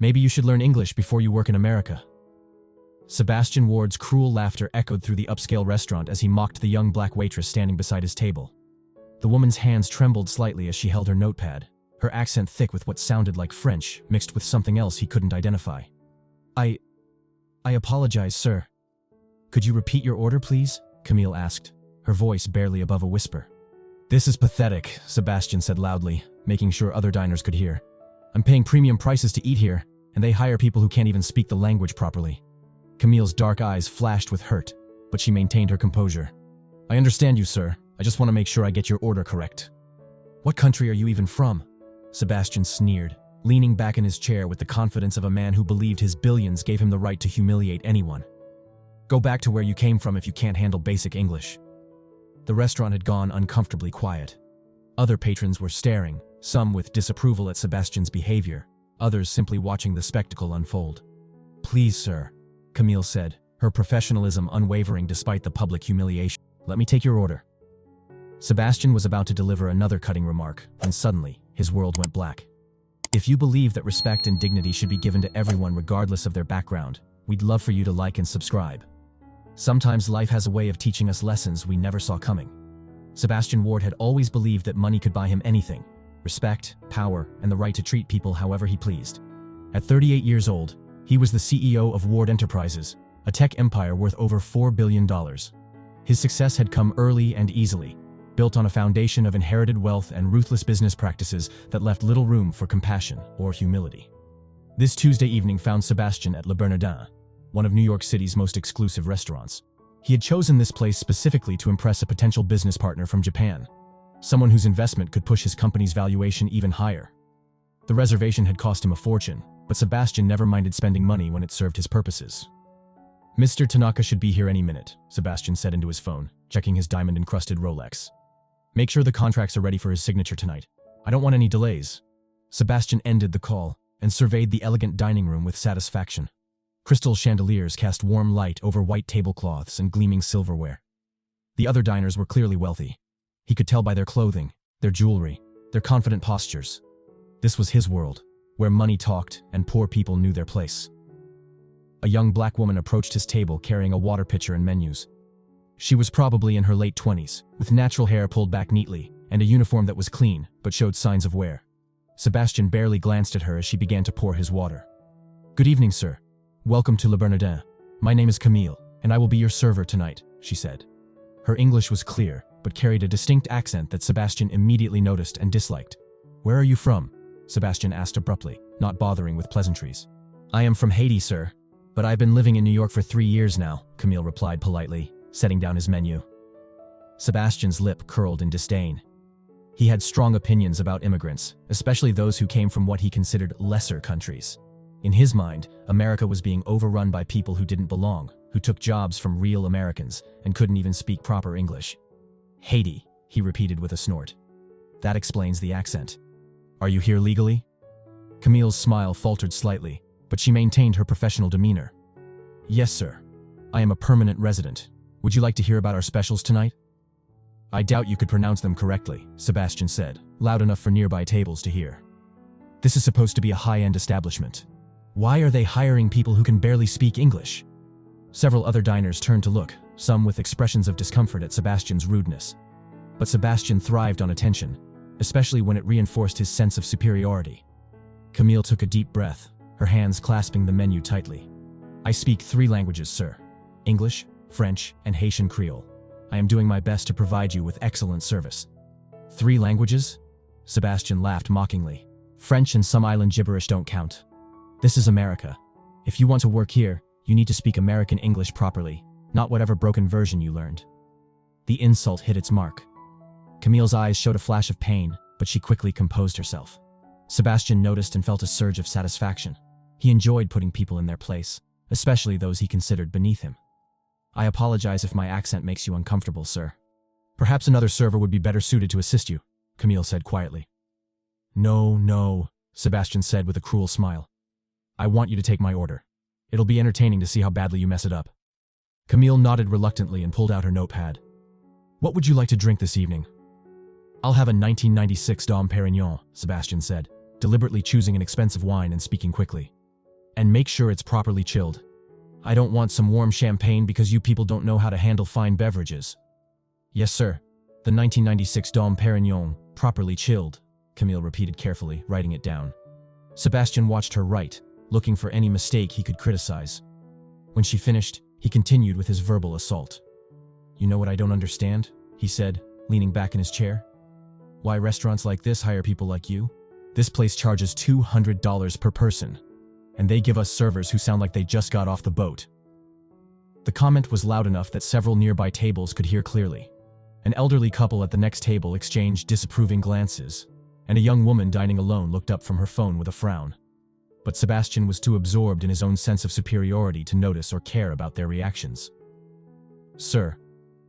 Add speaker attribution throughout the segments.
Speaker 1: Maybe you should learn English before you work in America. Sebastian Ward's cruel laughter echoed through the upscale restaurant as he mocked the young black waitress standing beside his table. The woman's hands trembled slightly as she held her notepad, her accent thick with what sounded like French mixed with something else he couldn't identify. I apologize, sir. Could you repeat your order, please? Camille asked, her voice barely above a whisper. This is pathetic, Sebastian said loudly, making sure other diners could hear. I'm paying premium prices to eat here, and they hire people who can't even speak the language properly. Camille's dark eyes flashed with hurt, but she maintained her composure. I understand you, sir. I just want to make sure I get your order correct. What country are you even from? Sebastian sneered, leaning back in his chair with the confidence of a man who believed his billions gave him the right to humiliate anyone. Go back to where you came from if you can't handle basic English. The restaurant had gone uncomfortably quiet. Other patrons were staring, some with disapproval at Sebastian's behavior, others simply watching the spectacle unfold. Please, sir, Camille said, her professionalism unwavering despite the public humiliation. Let me take your order. Sebastian was about to deliver another cutting remark, when suddenly, his world went black. If you believe that respect and dignity should be given to everyone regardless of their background, we'd love for you to like and subscribe. Sometimes life has a way of teaching us lessons we never saw coming. Sebastian Ward had always believed that money could buy him anything: respect, power, and the right to treat people however he pleased. At 38 years old, he was the CEO of Ward Enterprises, a tech empire worth over $4 billion. His success had come early and easily, built on a foundation of inherited wealth and ruthless business practices that left little room for compassion or humility. This Tuesday evening found Sebastian at Le Bernardin, one of New York City's most exclusive restaurants. He had chosen this place specifically to impress a potential business partner from Japan, someone whose investment could push his company's valuation even higher. The reservation had cost him a fortune, but Sebastian never minded spending money when it served his purposes. Mr. Tanaka should be here any minute, Sebastian said into his phone, checking his diamond-encrusted Rolex. Make sure the contracts are ready for his signature tonight. I don't want any delays. Sebastian ended the call and surveyed the elegant dining room with satisfaction. Crystal chandeliers cast warm light over white tablecloths and gleaming silverware. The other diners were clearly wealthy. He could tell by their clothing, their jewelry, their confident postures. This was his world, where money talked and poor people knew their place. A young black woman approached his table carrying a water pitcher and menus. She was probably in her late 20s, with natural hair pulled back neatly, and a uniform that was clean but showed signs of wear. Sebastian barely glanced at her as she began to pour his water. Good evening, sir. Welcome to Le Bernardin. My name is Camille, and I will be your server tonight, she said. Her English was clear, but carried a distinct accent that Sebastian immediately noticed and disliked. Where are you from? Sebastian asked abruptly, not bothering with pleasantries. I am from Haiti, sir, but I've been living in New York for 3 years now, Camille replied politely, setting down his menu. Sebastian's lip curled in disdain. He had strong opinions about immigrants, especially those who came from what he considered lesser countries. In his mind, America was being overrun by people who didn't belong, who took jobs from real Americans and couldn't even speak proper English. Haiti, he repeated with a snort. That explains the accent. Are you here legally? Camille's smile faltered slightly, but she maintained her professional demeanor. Yes, sir. I am a permanent resident. Would you like to hear about our specials tonight? I doubt you could pronounce them correctly, Sebastian said, loud enough for nearby tables to hear. This is supposed to be a high-end establishment. Why are they hiring people who can barely speak English? Several other diners turned to look, some with expressions of discomfort at Sebastian's rudeness. But Sebastian thrived on attention, especially when it reinforced his sense of superiority. Camille took a deep breath, her hands clasping the menu tightly. I speak 3 languages, sir. English, French, and Haitian Creole. I am doing my best to provide you with excellent service. 3 languages? Sebastian laughed mockingly. French and some island gibberish don't count. This is America. If you want to work here, you need to speak American English properly, not whatever broken version you learned. The insult hit its mark. Camille's eyes showed a flash of pain, but she quickly composed herself. Sebastian noticed and felt a surge of satisfaction. He enjoyed putting people in their place, especially those he considered beneath him. I apologize if my accent makes you uncomfortable, sir. Perhaps another server would be better suited to assist you, Camille said quietly. No, Sebastian said with a cruel smile. I want you to take my order. It'll be entertaining to see how badly you mess it up. Camille nodded reluctantly and pulled out her notepad. What would you like to drink this evening? I'll have a 1996 Dom Perignon, Sebastian said, deliberately choosing an expensive wine and speaking quickly. And make sure it's properly chilled. I don't want some warm champagne because you people don't know how to handle fine beverages. Yes, sir. The 1996 Dom Perignon, properly chilled, Camille repeated carefully, writing it down. Sebastian watched her write, looking for any mistake he could criticize. When she finished, he continued with his verbal assault. You know what I don't understand? He said, leaning back in his chair. Why restaurants like this hire people like you? This place charges $200 per person, and they give us servers who sound like they just got off the boat. The comment was loud enough that several nearby tables could hear clearly. An elderly couple at the next table exchanged disapproving glances, and a young woman dining alone looked up from her phone with a frown. But Sebastian was too absorbed in his own sense of superiority to notice or care about their reactions. Sir,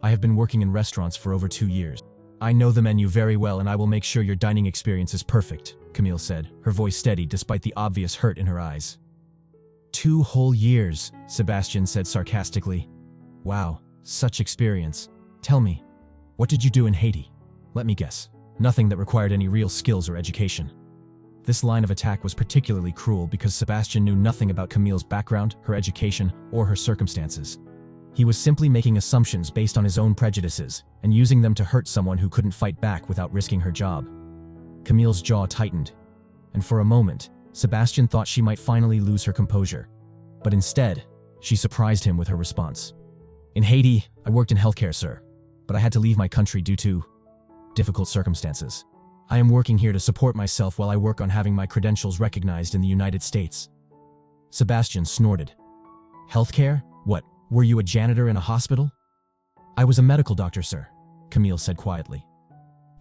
Speaker 1: I have been working in restaurants for over 2 years. I know the menu very well and I will make sure your dining experience is perfect, Camille said, her voice steady despite the obvious hurt in her eyes. 2 whole years, Sebastian said sarcastically. Wow, such experience. Tell me, what did you do in Haiti? Let me guess. Nothing that required any real skills or education. This line of attack was particularly cruel because Sebastian knew nothing about Camille's background, her education, or her circumstances. He was simply making assumptions based on his own prejudices and using them to hurt someone who couldn't fight back without risking her job. Camille's jaw tightened, and for a moment, Sebastian thought she might finally lose her composure. But instead, she surprised him with her response. In Haiti, I worked in healthcare, sir, but I had to leave my country due to difficult circumstances. I am working here to support myself while I work on having my credentials recognized in the United States. Sebastian snorted. Healthcare? What, were you a janitor in a hospital? I was a medical doctor, sir, Camille said quietly.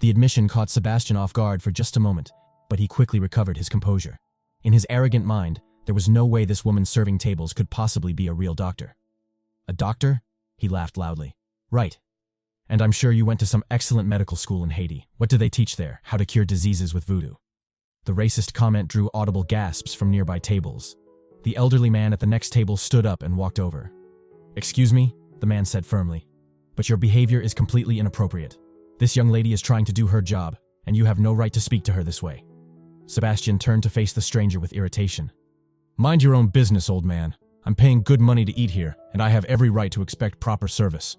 Speaker 1: The admission caught Sebastian off guard for just a moment, but he quickly recovered his composure. In his arrogant mind, there was no way this woman serving tables could possibly be a real doctor. A doctor? He laughed loudly. Right. And I'm sure you went to some excellent medical school in Haiti. What do they teach there? How to cure diseases with voodoo? The racist comment drew audible gasps from nearby tables. The elderly man at the next table stood up and walked over. Excuse me, the man said firmly, but your behavior is completely inappropriate. This young lady is trying to do her job, and you have no right to speak to her this way. Sebastian turned to face the stranger with irritation. Mind your own business, old man. I'm paying good money to eat here, and I have every right to expect proper service.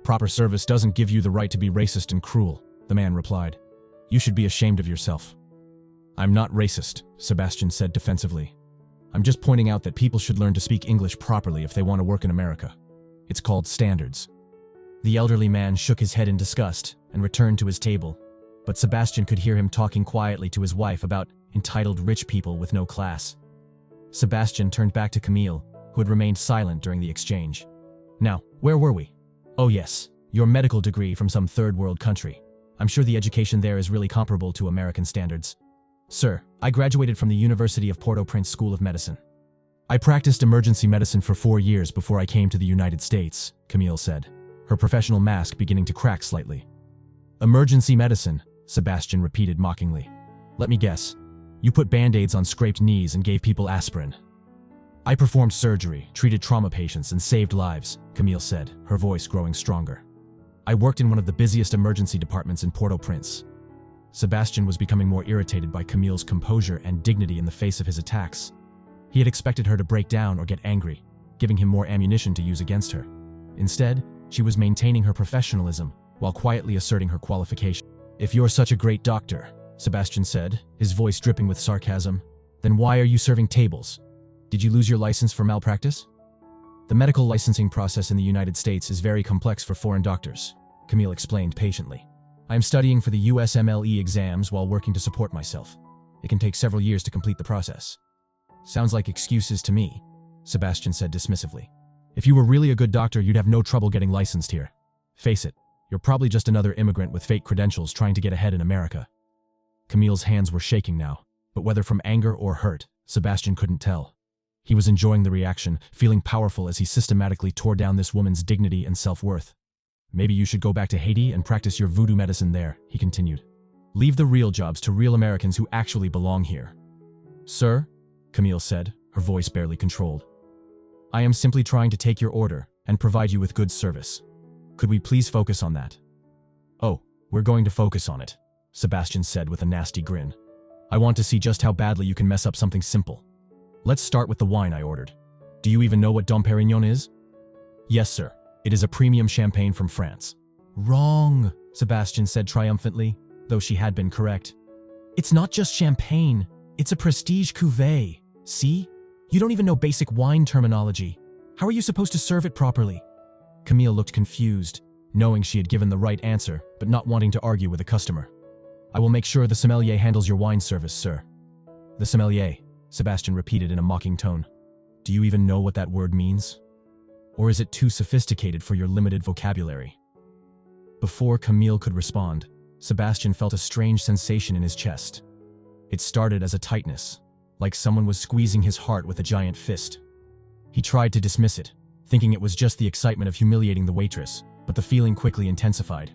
Speaker 1: Proper service doesn't give you the right to be racist and cruel, the man replied. You should be ashamed of yourself. I'm not racist, Sebastian said defensively. I'm just pointing out that people should learn to speak English properly if they want to work in America. It's called standards. The elderly man shook his head in disgust and returned to his table, but Sebastian could hear him talking quietly to his wife about entitled rich people with no class. Sebastian turned back to Camille, who had remained silent during the exchange. Now, where were we? Oh yes, your medical degree from some third world country. I'm sure the education there is really comparable to American standards. Sir, I graduated from the University of Port-au-Prince School of Medicine. I practiced emergency medicine for 4 years before I came to the United States, Camille said, her professional mask beginning to crack slightly. Emergency medicine, Sebastian repeated mockingly. Let me guess, you put band-aids on scraped knees and gave people aspirin. I performed surgery, treated trauma patients, and saved lives, Camille said, her voice growing stronger. I worked in one of the busiest emergency departments in Port-au-Prince. Sebastian was becoming more irritated by Camille's composure and dignity in the face of his attacks. He had expected her to break down or get angry, giving him more ammunition to use against her. Instead, she was maintaining her professionalism while quietly asserting her qualification. If you're such a great doctor, Sebastian said, his voice dripping with sarcasm, then why are you serving tables? Did you lose your license for malpractice? The medical licensing process in the United States is very complex for foreign doctors, Camille explained patiently. I am studying for the USMLE exams while working to support myself. It can take several years to complete the process. Sounds like excuses to me, Sebastian said dismissively. If you were really a good doctor, you'd have no trouble getting licensed here. Face it, you're probably just another immigrant with fake credentials trying to get ahead in America. Camille's hands were shaking now, but whether from anger or hurt, Sebastian couldn't tell. He was enjoying the reaction, feeling powerful as he systematically tore down this woman's dignity and self-worth. Maybe you should go back to Haiti and practice your voodoo medicine there, he continued. Leave the real jobs to real Americans who actually belong here. Sir, Camille said, her voice barely controlled. I am simply trying to take your order and provide you with good service. Could we please focus on that? Oh, we're going to focus on it, Sebastian said with a nasty grin. I want to see just how badly you can mess up something simple. Let's start with the wine I ordered. Do you even know what Dom Perignon is? Yes, sir. It is a premium champagne from France. Wrong, Sebastian said triumphantly, though she had been correct. It's not just champagne, it's a prestige cuvée. See? You don't even know basic wine terminology. How are you supposed to serve it properly? Camille looked confused, knowing she had given the right answer, but not wanting to argue with a customer. I will make sure the sommelier handles your wine service, sir. The sommelier, Sebastian repeated in a mocking tone. Do you even know what that word means? Or is it too sophisticated for your limited vocabulary? Before Camille could respond, Sebastian felt a strange sensation in his chest. It started as a tightness, like someone was squeezing his heart with a giant fist. He tried to dismiss it, thinking it was just the excitement of humiliating the waitress, but the feeling quickly intensified.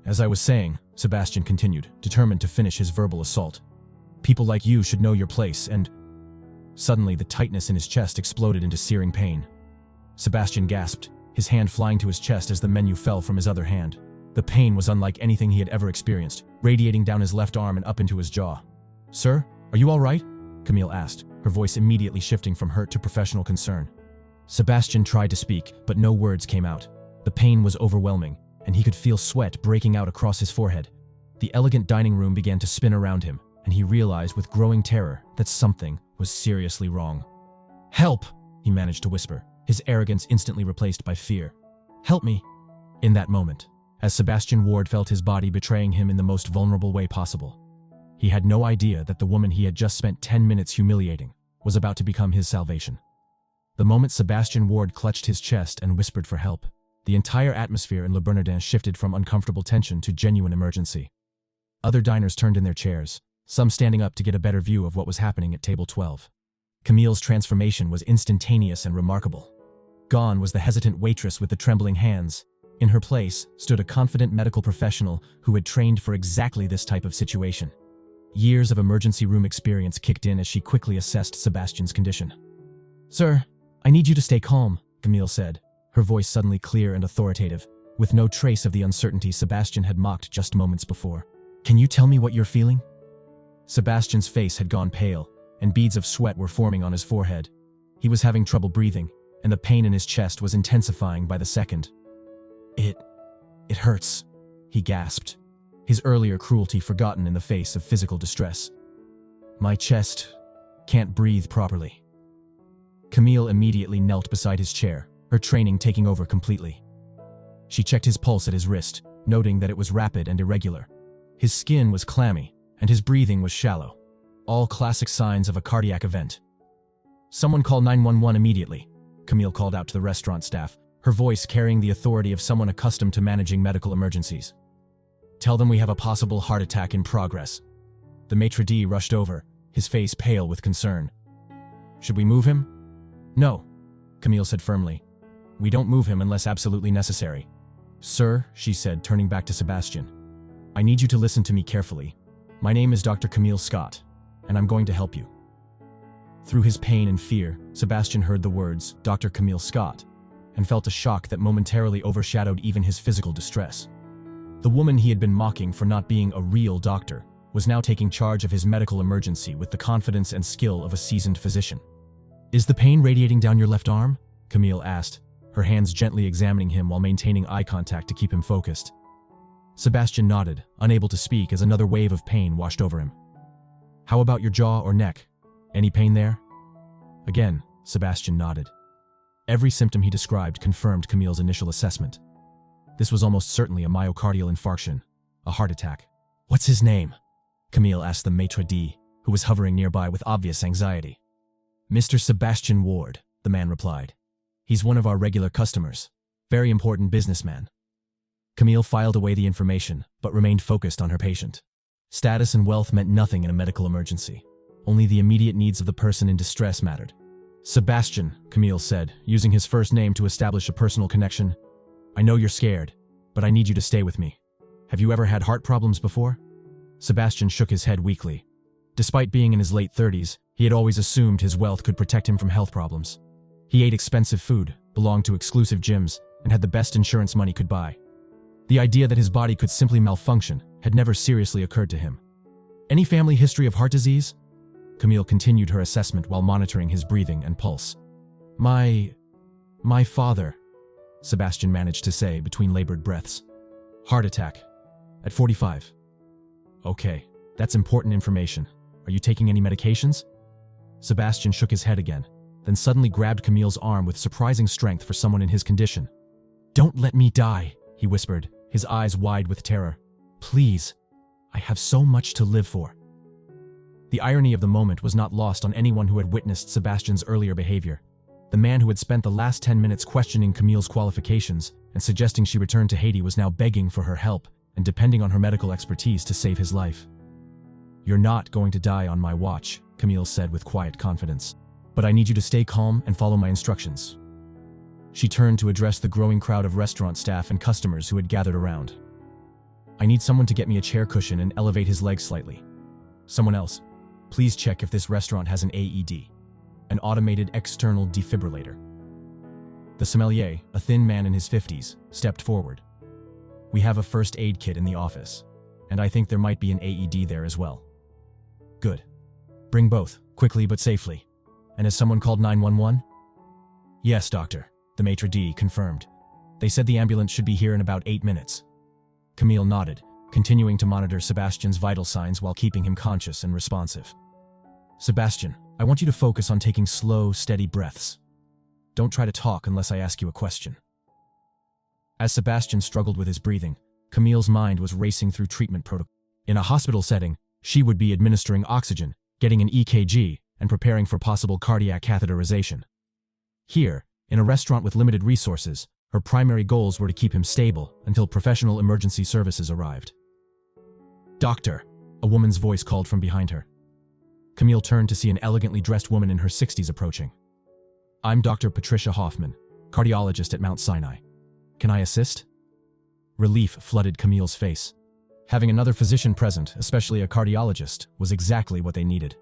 Speaker 1: As I was saying, Sebastian continued, determined to finish his verbal assault. People like you should know your place, and... Suddenly, the tightness in his chest exploded into searing pain. Sebastian gasped, his hand flying to his chest as the menu fell from his other hand. The pain was unlike anything he had ever experienced, radiating down his left arm and up into his jaw. Sir, are you all right? Camille asked, her voice immediately shifting from hurt to professional concern. Sebastian tried to speak, but no words came out. The pain was overwhelming, and he could feel sweat breaking out across his forehead. The elegant dining room began to spin around him, and he realized with growing terror that something was seriously wrong. Help! He managed to whisper, his arrogance instantly replaced by fear. Help me! In that moment, as Sebastian Ward felt his body betraying him in the most vulnerable way possible, he had no idea that the woman he had just spent 10 minutes humiliating was about to become his salvation. The moment Sebastian Ward clutched his chest and whispered for help, the entire atmosphere in Le Bernardin shifted from uncomfortable tension to genuine emergency. Other diners turned in their chairs, some standing up to get a better view of what was happening at table 12. Camille's transformation was instantaneous and remarkable. Gone was the hesitant waitress with the trembling hands. In her place stood a confident medical professional who had trained for exactly this type of situation. Years of emergency room experience kicked in as she quickly assessed Sebastian's condition. Sir, I need you to stay calm, Camille said, her voice suddenly clear and authoritative, with no trace of the uncertainty Sebastian had mocked just moments before. Can you tell me what you're feeling? Sebastian's face had gone pale, and beads of sweat were forming on his forehead. He was having trouble breathing, and the pain in his chest was intensifying by the second. It hurts, he gasped, his earlier cruelty forgotten in the face of physical distress. My chest can't breathe properly. Camille immediately knelt beside his chair, her training taking over completely. She checked his pulse at his wrist, noting that it was rapid and irregular. His skin was clammy, and his breathing was shallow. All classic signs of a cardiac event. Someone call 911 immediately, Camille called out to the restaurant staff, her voice carrying the authority of someone accustomed to managing medical emergencies. Tell them we have a possible heart attack in progress. The maitre d' rushed over, his face pale with concern. Should we move him? No, Camille said firmly. We don't move him unless absolutely necessary. Sir, she said, turning back to Sebastian. I need you to listen to me carefully. My name is Dr. Camille Scott, and I'm going to help you. Through his pain and fear, Sebastian heard the words, Dr. Camille Scott, and felt a shock that momentarily overshadowed even his physical distress. The woman he had been mocking for not being a real doctor was now taking charge of his medical emergency with the confidence and skill of a seasoned physician. Is the pain radiating down your left arm? Camille asked, her hands gently examining him while maintaining eye contact to keep him focused. Sebastian nodded, unable to speak as another wave of pain washed over him. How about your jaw or neck? Any pain there? Again, Sebastian nodded. Every symptom he described confirmed Camille's initial assessment. This was almost certainly a myocardial infarction, a heart attack. What's his name? Camille asked the maitre d', who was hovering nearby with obvious anxiety. Mr. Sebastian Ward, the man replied. He's one of our regular customers. Very important businessman. Camille filed away the information, but remained focused on her patient. Status and wealth meant nothing in a medical emergency. Only the immediate needs of the person in distress mattered. Sebastian, Camille said, using his first name to establish a personal connection. I know you're scared, but I need you to stay with me. Have you ever had heart problems before? Sebastian shook his head weakly. Despite being in his late 30s, he had always assumed his wealth could protect him from health problems. He ate expensive food, belonged to exclusive gyms, and had the best insurance money could buy. The idea that his body could simply malfunction had never seriously occurred to him. Any family history of heart disease? Camille continued her assessment while monitoring his breathing and pulse. My father, Sebastian managed to say between labored breaths. Heart attack. At 45. Okay, that's important information. Are you taking any medications? Sebastian shook his head again, then suddenly grabbed Camille's arm with surprising strength for someone in his condition. Don't let me die, he whispered, his eyes wide with terror. Please, I have so much to live for. The irony of the moment was not lost on anyone who had witnessed Sebastian's earlier behavior. The man who had spent the last 10 minutes questioning Camille's qualifications and suggesting she return to Haiti was now begging for her help and depending on her medical expertise to save his life. You're not going to die on my watch, Camille said with quiet confidence. But I need you to stay calm and follow my instructions. She turned to address the growing crowd of restaurant staff and customers who had gathered around. I need someone to get me a chair cushion and elevate his legs slightly. Someone else, please check if this restaurant has an AED, an automated external defibrillator. The sommelier, a thin man in his 50s, stepped forward. We have a first aid kit in the office, and I think there might be an AED there as well. Good. Bring both, quickly but safely. And has someone called 911? Yes, doctor, the maitre d' confirmed. They said the ambulance should be here in about 8 minutes. Camille nodded, continuing to monitor Sebastian's vital signs while keeping him conscious and responsive. Sebastian, I want you to focus on taking slow, steady breaths. Don't try to talk unless I ask you a question. As Sebastian struggled with his breathing, Camille's mind was racing through treatment protocol. In a hospital setting, she would be administering oxygen, getting an EKG, and preparing for possible cardiac catheterization. Here, in a restaurant with limited resources, her primary goals were to keep him stable until professional emergency services arrived. Doctor, a woman's voice called from behind her. Camille turned to see an elegantly dressed woman in her 60s approaching. I'm Dr. Patricia Hoffman, cardiologist at Mount Sinai. Can I assist? Relief flooded Camille's face. Having another physician present, especially a cardiologist, was exactly what they needed.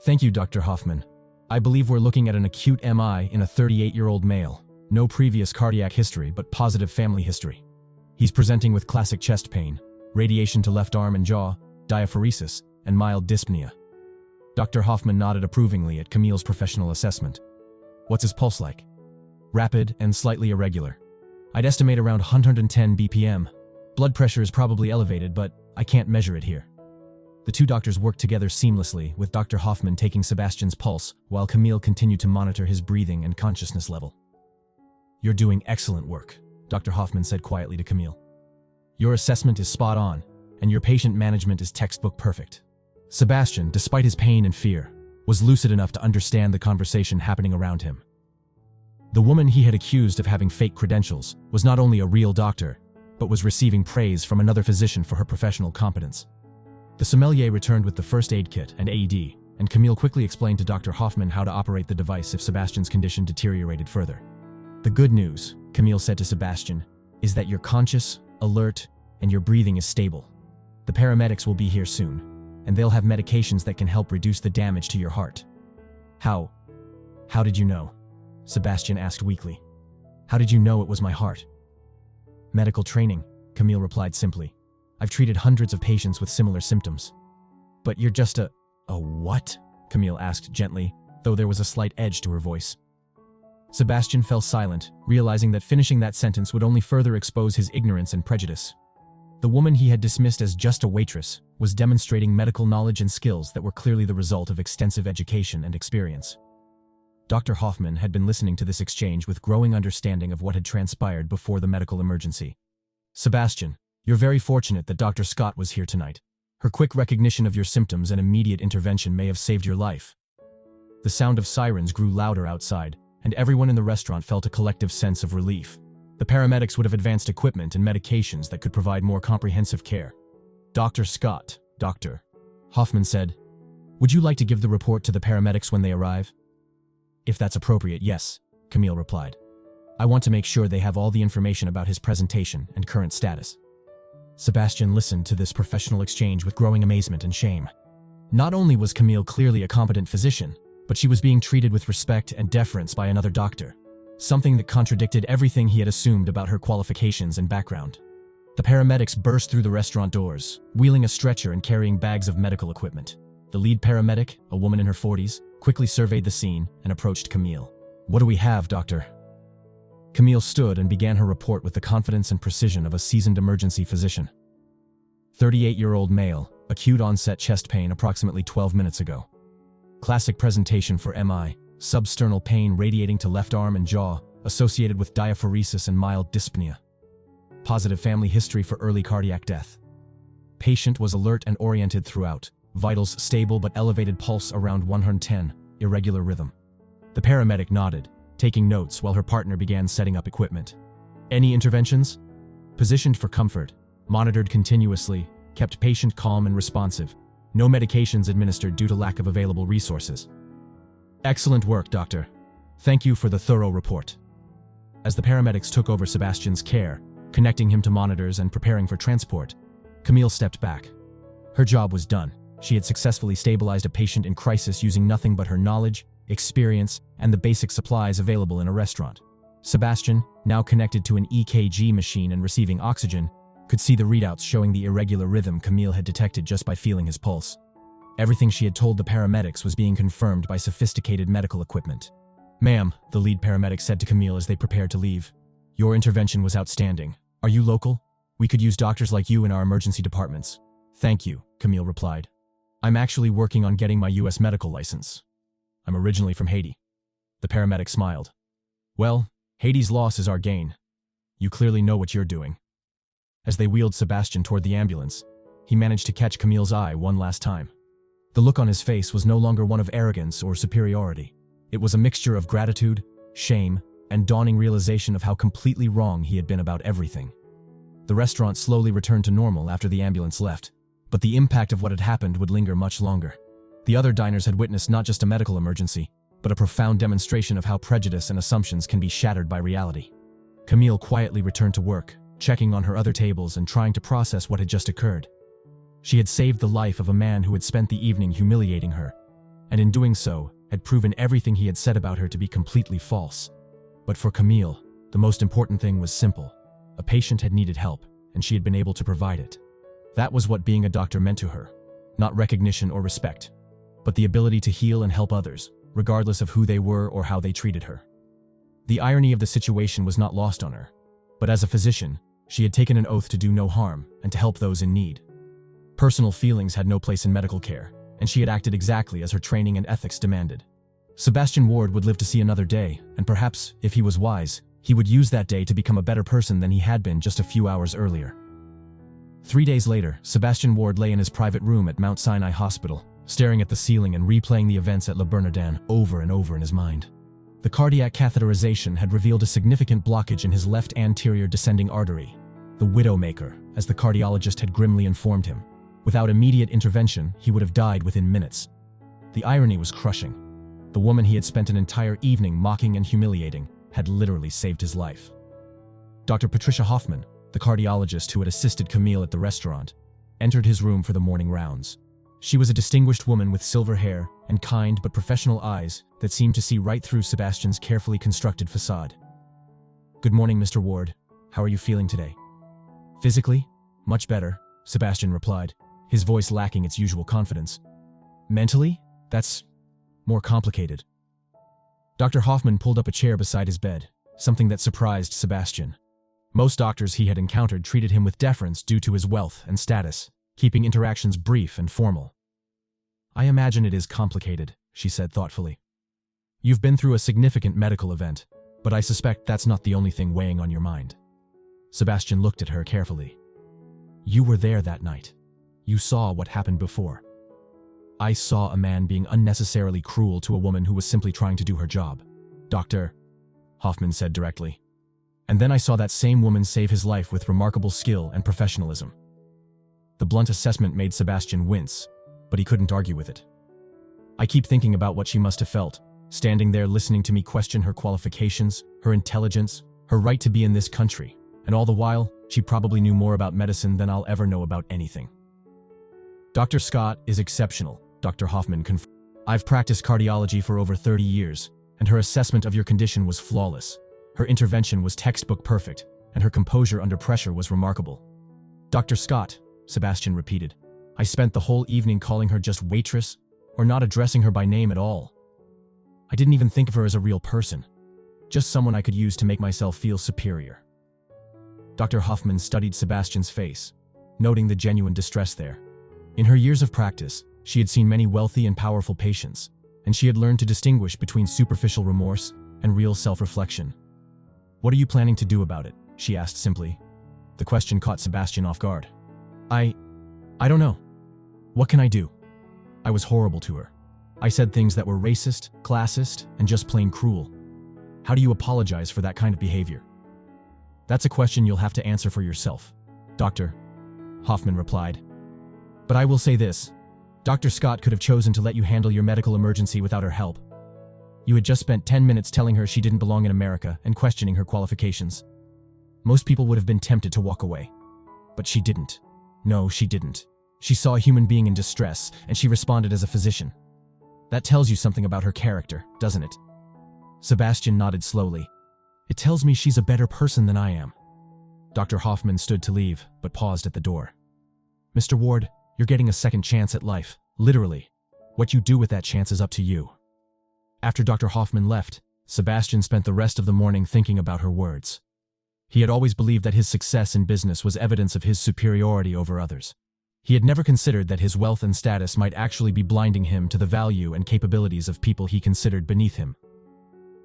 Speaker 1: Thank you, Dr. Hoffman. I believe we're looking at an acute MI in a 38-year-old male. No previous cardiac history, but positive family history. He's presenting with classic chest pain, radiation to left arm and jaw, diaphoresis, and mild dyspnea. Dr. Hoffman nodded approvingly at Camille's professional assessment. What's his pulse like? Rapid and slightly irregular. I'd estimate around 110 BPM. Blood pressure is probably elevated, but I can't measure it here. The two doctors worked together seamlessly, with Dr. Hoffman taking Sebastian's pulse while Camille continued to monitor his breathing and consciousness level. You're doing excellent work, Dr. Hoffman said quietly to Camille. Your assessment is spot on, and your patient management is textbook perfect. Sebastian, despite his pain and fear, was lucid enough to understand the conversation happening around him. The woman he had accused of having fake credentials was not only a real doctor, but was receiving praise from another physician for her professional competence. The sommelier returned with the first aid kit and AED, and Camille quickly explained to Dr. Hoffman how to operate the device if Sebastian's condition deteriorated further. The good news, Camille said to Sebastian, is that you're conscious, alert, and your breathing is stable. The paramedics will be here soon, and they'll have medications that can help reduce the damage to your heart. How did you know? Sebastian asked weakly. How did you know it was my heart? Medical training, Camille replied simply. I've treated hundreds of patients with similar symptoms. But you're just a what? Camille asked gently, though there was a slight edge to her voice. Sebastian fell silent, realizing that finishing that sentence would only further expose his ignorance and prejudice. The woman he had dismissed as just a waitress was demonstrating medical knowledge and skills that were clearly the result of extensive education and experience. Dr. Hoffman had been listening to this exchange with growing understanding of what had transpired before the medical emergency. Sebastian, you're very fortunate that Dr. Scott was here tonight. Her quick recognition of your symptoms and immediate intervention may have saved your life. The sound of sirens grew louder outside, and everyone in the restaurant felt a collective sense of relief. The paramedics would have advanced equipment and medications that could provide more comprehensive care. Dr. Scott, Dr. Hoffman said, would you like to give the report to the paramedics when they arrive? If that's appropriate, yes, Camille replied. I want to make sure they have all the information about his presentation and current status. Sebastian listened to this professional exchange with growing amazement and shame. Not only was Camille clearly a competent physician, but she was being treated with respect and deference by another doctor, something that contradicted everything he had assumed about her qualifications and background. The paramedics burst through the restaurant doors, wheeling a stretcher and carrying bags of medical equipment. The lead paramedic, a woman in her 40s, quickly surveyed the scene and approached Camille. "What do we have, doctor?" Camille stood and began her report with the confidence and precision of a seasoned emergency physician. 38-year-old male, acute onset chest pain approximately 12 minutes ago. Classic presentation for MI, substernal pain radiating to left arm and jaw, associated with diaphoresis and mild dyspnea. Positive family history for early cardiac death. Patient was alert and oriented throughout, vitals stable but elevated pulse around 110, irregular rhythm. The paramedic nodded, taking notes while her partner began setting up equipment. Any interventions? Positioned for comfort, monitored continuously, kept patient calm and responsive. No medications administered due to lack of available resources. Excellent work, doctor. Thank you for the thorough report. As the paramedics took over Sebastian's care, connecting him to monitors and preparing for transport, Camille stepped back. Her job was done. She had successfully stabilized a patient in crisis using nothing but her knowledge, experience, and the basic supplies available in a restaurant. Sebastian, now connected to an EKG machine and receiving oxygen, could see the readouts showing the irregular rhythm Camille had detected just by feeling his pulse. Everything she had told the paramedics was being confirmed by sophisticated medical equipment. "Ma'am," the lead paramedic said to Camille as they prepared to leave, "your intervention was outstanding. Are you local? We could use doctors like you in our emergency departments." "Thank you," Camille replied. "I'm actually working on getting my U.S. medical license. I'm originally from Haiti." The paramedic smiled. "Well, Haiti's loss is our gain. You clearly know what you're doing." As they wheeled Sebastian toward the ambulance, he managed to catch Camille's eye one last time. The look on his face was no longer one of arrogance or superiority. It was a mixture of gratitude, shame, and dawning realization of how completely wrong he had been about everything. The restaurant slowly returned to normal after the ambulance left, but the impact of what had happened would linger much longer. The other diners had witnessed not just a medical emergency, but a profound demonstration of how prejudice and assumptions can be shattered by reality. Camille quietly returned to work, checking on her other tables and trying to process what had just occurred. She had saved the life of a man who had spent the evening humiliating her, and in doing so, had proven everything he had said about her to be completely false. But for Camille, the most important thing was simple. A patient had needed help, and she had been able to provide it. That was what being a doctor meant to her. Not recognition or respect, but the ability to heal and help others, regardless of who they were or how they treated her. The irony of the situation was not lost on her, but as a physician, she had taken an oath to do no harm and to help those in need. Personal feelings had no place in medical care, and she had acted exactly as her training and ethics demanded. Sebastian Ward would live to see another day, and perhaps, if he was wise, he would use that day to become a better person than he had been just a few hours earlier. 3 days later, Sebastian Ward lay in his private room at Mount Sinai Hospital, staring at the ceiling and replaying the events at Le Bernardin over and over in his mind. The cardiac catheterization had revealed a significant blockage in his left anterior descending artery, the widowmaker, as the cardiologist had grimly informed him. Without immediate intervention, he would have died within minutes. The irony was crushing. The woman he had spent an entire evening mocking and humiliating had literally saved his life. Dr. Patricia Hoffman, the cardiologist who had assisted Camille at the restaurant, entered his room for the morning rounds. She was a distinguished woman with silver hair and kind but professional eyes that seemed to see right through Sebastian's carefully constructed facade. "Good morning, Mr. Ward. How are you feeling today?" "Physically, much better," Sebastian replied, his voice lacking its usual confidence. "Mentally, that's more complicated." Dr. Hoffman pulled up a chair beside his bed, something that surprised Sebastian. Most doctors he had encountered treated him with deference due to his wealth and status, keeping interactions brief and formal. "I imagine it is complicated," she said thoughtfully. "You've been through a significant medical event, but I suspect that's not the only thing weighing on your mind." Sebastian looked at her carefully. "You were there that night. You saw what happened before." "I saw a man being unnecessarily cruel to a woman who was simply trying to do her job, Doctor," Hoffman said directly. "And then I saw that same woman save his life with remarkable skill and professionalism." The blunt assessment made Sebastian wince, but he couldn't argue with it. "I keep thinking about what she must have felt, standing there listening to me question her qualifications, her intelligence, her right to be in this country, and all the while, she probably knew more about medicine than I'll ever know about anything." "Dr. Scott is exceptional," Dr. Hoffman confirmed. "I've practiced cardiology for over 30 years, and her assessment of your condition was flawless. Her intervention was textbook perfect, and her composure under pressure was remarkable." "Dr. Scott," Sebastian repeated. "I spent the whole evening calling her just Waitress, or not addressing her by name at all. I didn't even think of her as a real person, just someone I could use to make myself feel superior. Dr. Hoffman studied Sebastian's face, noting the genuine distress there. In her years of practice, she had seen many wealthy and powerful patients, and she had learned to distinguish between superficial remorse and real self-reflection. "What are you planning to do about it?" she asked simply. The question caught Sebastian off guard. I don't know. What can I do? I was horrible to her. I said things that were racist, classist, and just plain cruel. How do you apologize for that kind of behavior? That's a question you'll have to answer for yourself, Dr. Hoffman replied. But I will say this. Dr. Scott could have chosen to let you handle your medical emergency without her help. You had just spent 10 minutes telling her she didn't belong in America and questioning her qualifications. Most people would have been tempted to walk away. But she didn't. No, she didn't. She saw a human being in distress, and she responded as a physician. That tells you something about her character, doesn't it? Sebastian nodded slowly. It tells me she's a better person than I am. Dr. Hoffman stood to leave, but paused at the door. Mr. Ward, you're getting a second chance at life, literally. What you do with that chance is up to you. After Dr. Hoffman left, Sebastian spent the rest of the morning thinking about her words. He had always believed that his success in business was evidence of his superiority over others. He had never considered that his wealth and status might actually be blinding him to the value and capabilities of people he considered beneath him.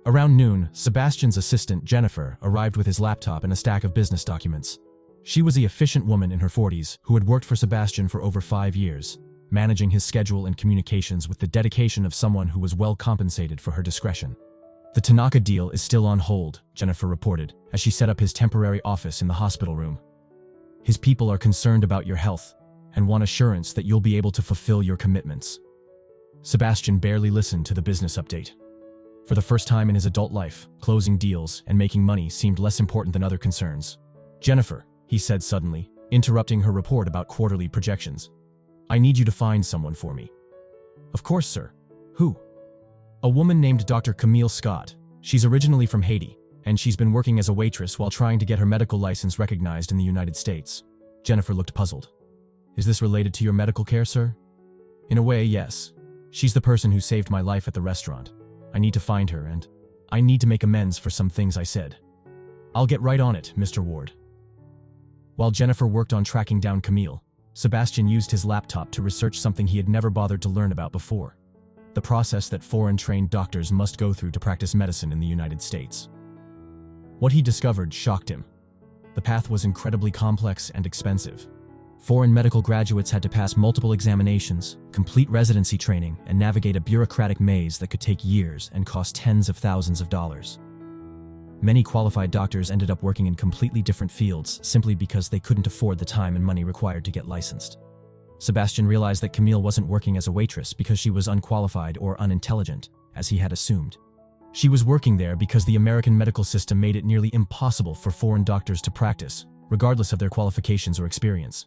Speaker 1: Around noon, Sebastian's assistant, Jennifer, arrived with his laptop and a stack of business documents. She was the efficient woman in her 40s who had worked for Sebastian for over 5 years, managing his schedule and communications with the dedication of someone who was well compensated for her discretion. The Tanaka deal is still on hold, Jennifer reported, as she set up his temporary office in the hospital room. His people are concerned about your health and want assurance that you'll be able to fulfill your commitments. Sebastian barely listened to the business update. For the first time in his adult life, closing deals and making money seemed less important than other concerns. Jennifer, he said suddenly, interrupting her report about quarterly projections. I need you to find someone for me. Of course, sir. Who? A woman named Dr. Camille Scott. She's originally from Haiti, and she's been working as a waitress while trying to get her medical license recognized in the United States. Jennifer looked puzzled. Is this related to your medical care, sir? In a way, yes. She's the person who saved my life at the restaurant. I need to find her, and I need to make amends for some things I said. I'll get right on it, Mr. Ward. While Jennifer worked on tracking down Camille, Sebastian used his laptop to research something he had never bothered to learn about before. The process that foreign-trained doctors must go through to practice medicine in the United States. What he discovered shocked him. The path was incredibly complex and expensive. Foreign medical graduates had to pass multiple examinations, complete residency training, and navigate a bureaucratic maze that could take years and cost tens of thousands of dollars. Many qualified doctors ended up working in completely different fields simply because they couldn't afford the time and money required to get licensed. Sebastian realized that Camille wasn't working as a waitress because she was unqualified or unintelligent, as he had assumed. She was working there because the American medical system made it nearly impossible for foreign doctors to practice, regardless of their qualifications or experience.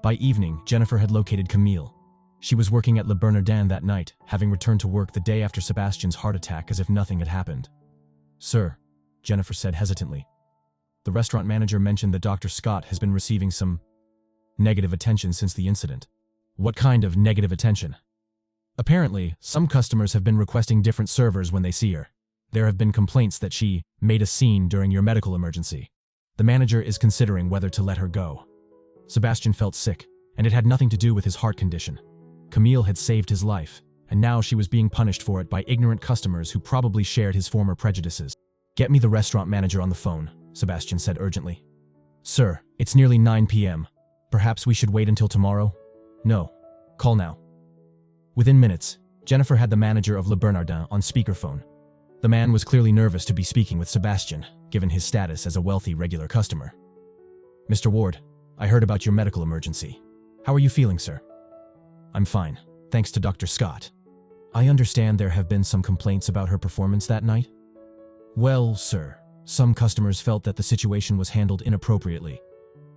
Speaker 1: By evening, Jennifer had located Camille. She was working at Le Bernardin that night, having returned to work the day after Sebastian's heart attack as if nothing had happened. Sir, Jennifer said hesitantly. The restaurant manager mentioned that Dr. Scott has been receiving some negative attention since the incident. What kind of negative attention? Apparently, some customers have been requesting different servers when they see her. There have been complaints that she made a scene during your medical emergency. The manager is considering whether to let her go. Sebastian felt sick, and it had nothing to do with his heart condition. Camille had saved his life, and now she was being punished for it by ignorant customers who probably shared his former prejudices. Get me the restaurant manager on the phone, Sebastian said urgently. Sir, it's nearly 9 p.m. Perhaps we should wait until tomorrow? No. Call now. Within minutes, Jennifer had the manager of Le Bernardin on speakerphone. The man was clearly nervous to be speaking with Sebastian, given his status as a wealthy regular customer. Mr. Ward, I heard about your medical emergency. How are you feeling, sir? I'm fine, thanks to Dr. Scott. I understand there have been some complaints about her performance that night? Well, sir, some customers felt that the situation was handled inappropriately.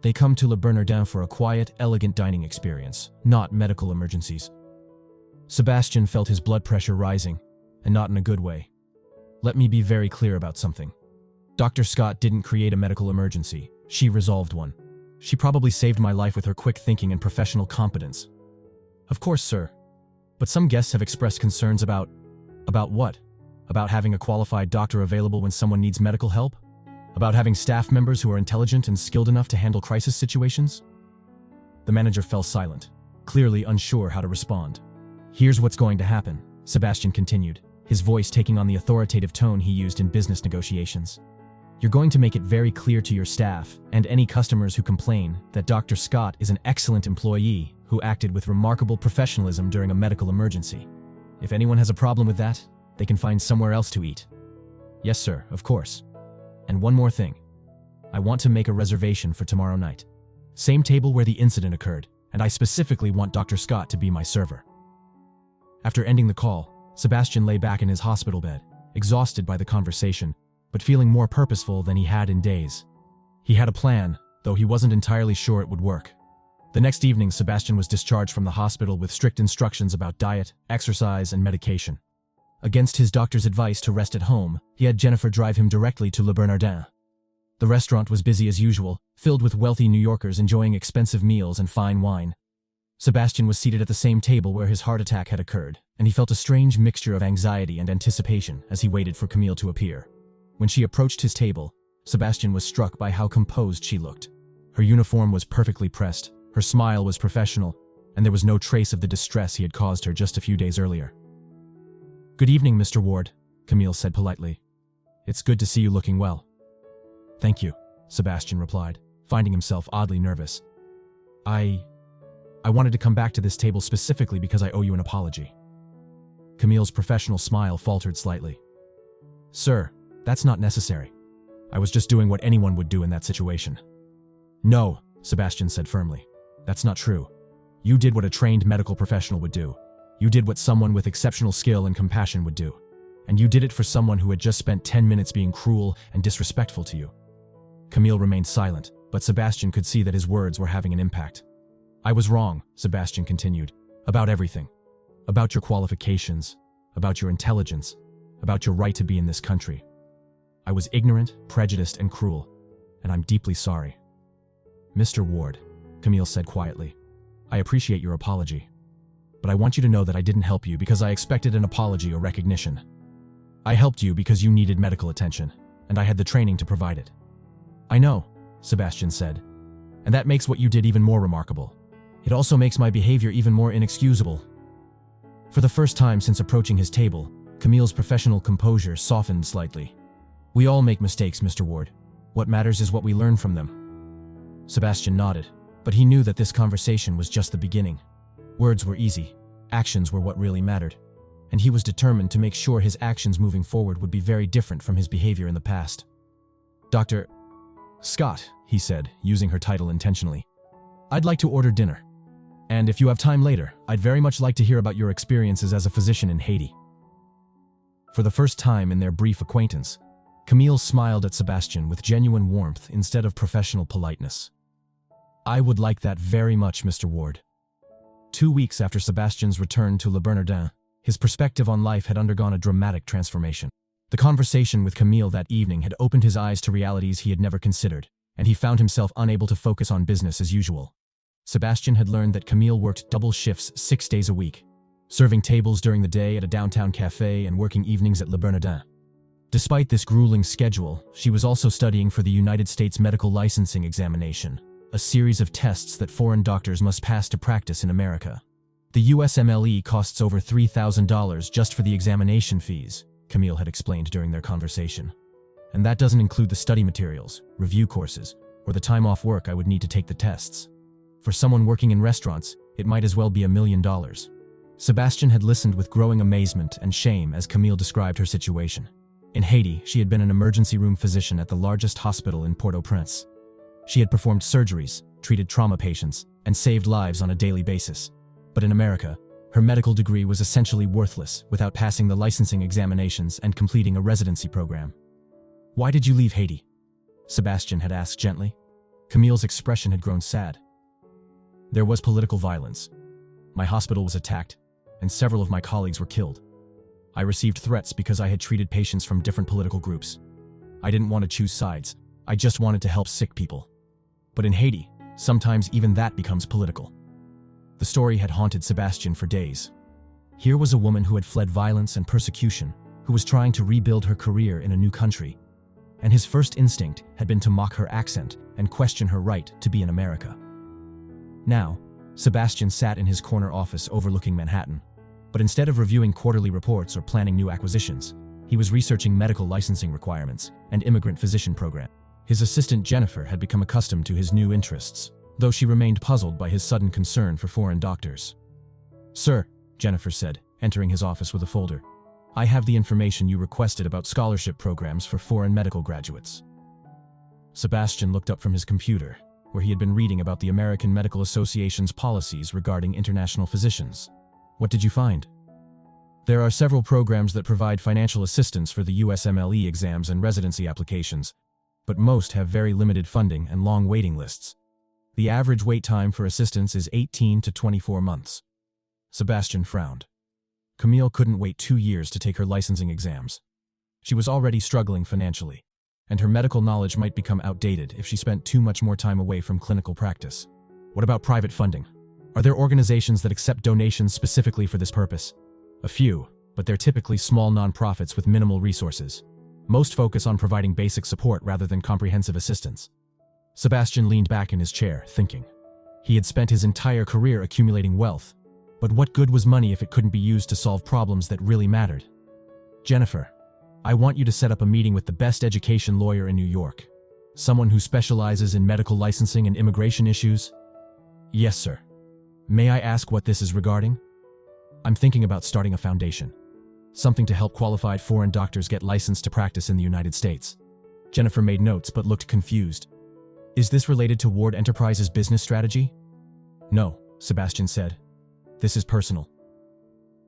Speaker 1: They come to Le Bernardin for a quiet, elegant dining experience, not medical emergencies. Sebastian felt his blood pressure rising, and not in a good way. Let me be very clear about something. Dr. Scott didn't create a medical emergency. She resolved one. She probably saved my life with her quick thinking and professional competence. Of course, sir. But some guests have expressed concerns about what? About having a qualified doctor available when someone needs medical help? About having staff members who are intelligent and skilled enough to handle crisis situations? The manager fell silent, clearly unsure how to respond. Here's what's going to happen, Sebastian continued, his voice taking on the authoritative tone he used in business negotiations. You're going to make it very clear to your staff and any customers who complain that Dr. Scott is an excellent employee who acted with remarkable professionalism during a medical emergency. If anyone has a problem with that, they can find somewhere else to eat. Yes, sir, of course. And one more thing. I want to make a reservation for tomorrow night. Same table where the incident occurred, and I specifically want Dr. Scott to be my server. After ending the call, Sebastian lay back in his hospital bed, exhausted by the conversation, but feeling more purposeful than he had in days. He had a plan, though he wasn't entirely sure it would work. The next evening, Sebastian was discharged from the hospital with strict instructions about diet, exercise, and medication. Against his doctor's advice to rest at home, he had Jennifer drive him directly to Le Bernardin. The restaurant was busy as usual, filled with wealthy New Yorkers enjoying expensive meals and fine wine. Sebastian was seated at the same table where his heart attack had occurred, and he felt a strange mixture of anxiety and anticipation as he waited for Camille to appear. When she approached his table, Sebastian was struck by how composed she looked. Her uniform was perfectly pressed, her smile was professional, and there was no trace of the distress he had caused her just a few days earlier. "Good evening, Mr. Ward," Camille said politely. "It's good to see you looking well." "Thank you," Sebastian replied, finding himself oddly nervous. I wanted to come back to this table specifically because I owe you an apology." Camille's professional smile faltered slightly. "Sir, that's not necessary. I was just doing what anyone would do in that situation." "No," Sebastian said firmly. "That's not true. You did what a trained medical professional would do. You did what someone with exceptional skill and compassion would do. And you did it for someone who had just spent 10 minutes being cruel and disrespectful to you." Camille remained silent, but Sebastian could see that his words were having an impact. "I was wrong," Sebastian continued, "about everything. About your qualifications, about your intelligence, about your right to be in this country. I was ignorant, prejudiced, and cruel, and I'm deeply sorry." "Mr. Ward," Camille said quietly, "I appreciate your apology. But I want you to know that I didn't help you because I expected an apology or recognition. I helped you because you needed medical attention, and I had the training to provide it." "I know," Sebastian said, "and that makes what you did even more remarkable. It also makes my behavior even more inexcusable." For the first time since approaching his table, Camille's professional composure softened slightly. "We all make mistakes, Mr. Ward. What matters is what we learn from them." Sebastian nodded, but he knew that this conversation was just the beginning. Words were easy, actions were what really mattered, and he was determined to make sure his actions moving forward would be very different from his behavior in the past. "Dr. Scott," he said, using her title intentionally, "I'd like to order dinner. And if you have time later, I'd very much like to hear about your experiences as a physician in Haiti." For the first time in their brief acquaintance, Camille smiled at Sebastian with genuine warmth instead of professional politeness. "I would like that very much, Mr. Ward." 2 weeks after Sebastian's return to Le Bernardin, his perspective on life had undergone a dramatic transformation. The conversation with Camille that evening had opened his eyes to realities he had never considered, and he found himself unable to focus on business as usual. Sebastian had learned that Camille worked double shifts 6 days a week, serving tables during the day at a downtown cafe and working evenings at Le Bernardin. Despite this grueling schedule, she was also studying for the United States Medical Licensing Examination, a series of tests that foreign doctors must pass to practice in America. The USMLE costs over $3,000 just for the examination fees, Camille had explained during their conversation. And that doesn't include the study materials, review courses, or the time off work I would need to take the tests. For someone working in restaurants, it might as well be $1 million. Sebastian had listened with growing amazement and shame as Camille described her situation. In Haiti, she had been an emergency room physician at the largest hospital in Port-au-Prince. She had performed surgeries, treated trauma patients, and saved lives on a daily basis. But in America, her medical degree was essentially worthless without passing the licensing examinations and completing a residency program. "Why did you leave Haiti?" Sebastian had asked gently. Camille's expression had grown sad. "There was political violence. My hospital was attacked, and several of my colleagues were killed. I received threats because I had treated patients from different political groups. I didn't want to choose sides. I just wanted to help sick people. But in Haiti, sometimes even that becomes political." The story had haunted Sebastian for days. Here was a woman who had fled violence and persecution, who was trying to rebuild her career in a new country. And his first instinct had been to mock her accent and question her right to be in America. Now, Sebastian sat in his corner office overlooking Manhattan. But instead of reviewing quarterly reports or planning new acquisitions, he was researching medical licensing requirements and immigrant physician programs. His assistant Jennifer had become accustomed to his new interests, though she remained puzzled by his sudden concern for foreign doctors. "Sir," Jennifer said, entering his office with a folder, "I have the information you requested about scholarship programs for foreign medical graduates." Sebastian looked up from his computer, where he had been reading about the American Medical Association's policies regarding international physicians. "What did you find?" "There are several programs that provide financial assistance for the USMLE exams and residency applications, but most have very limited funding and long waiting lists. The average wait time for assistance is 18 to 24 months. Sebastian frowned. Camille couldn't wait 2 years to take her licensing exams. She was already struggling financially, and her medical knowledge might become outdated if she spent too much more time away from clinical practice. "What about private funding? Are there organizations that accept donations specifically for this purpose?" "A few, but they're typically small nonprofits with minimal resources. Most focus on providing basic support rather than comprehensive assistance." Sebastian leaned back in his chair, thinking. He had spent his entire career accumulating wealth, but what good was money if it couldn't be used to solve problems that really mattered? "Jennifer, I want you to set up a meeting with the best education lawyer in New York. Someone who specializes in medical licensing and immigration issues." "Yes, sir. May I ask what this is regarding?" "I'm thinking about starting a foundation. Something to help qualified foreign doctors get licensed to practice in the United States." Jennifer made notes but looked confused. "Is this related to Ward Enterprises' business strategy?" "No," Sebastian said. "This is personal."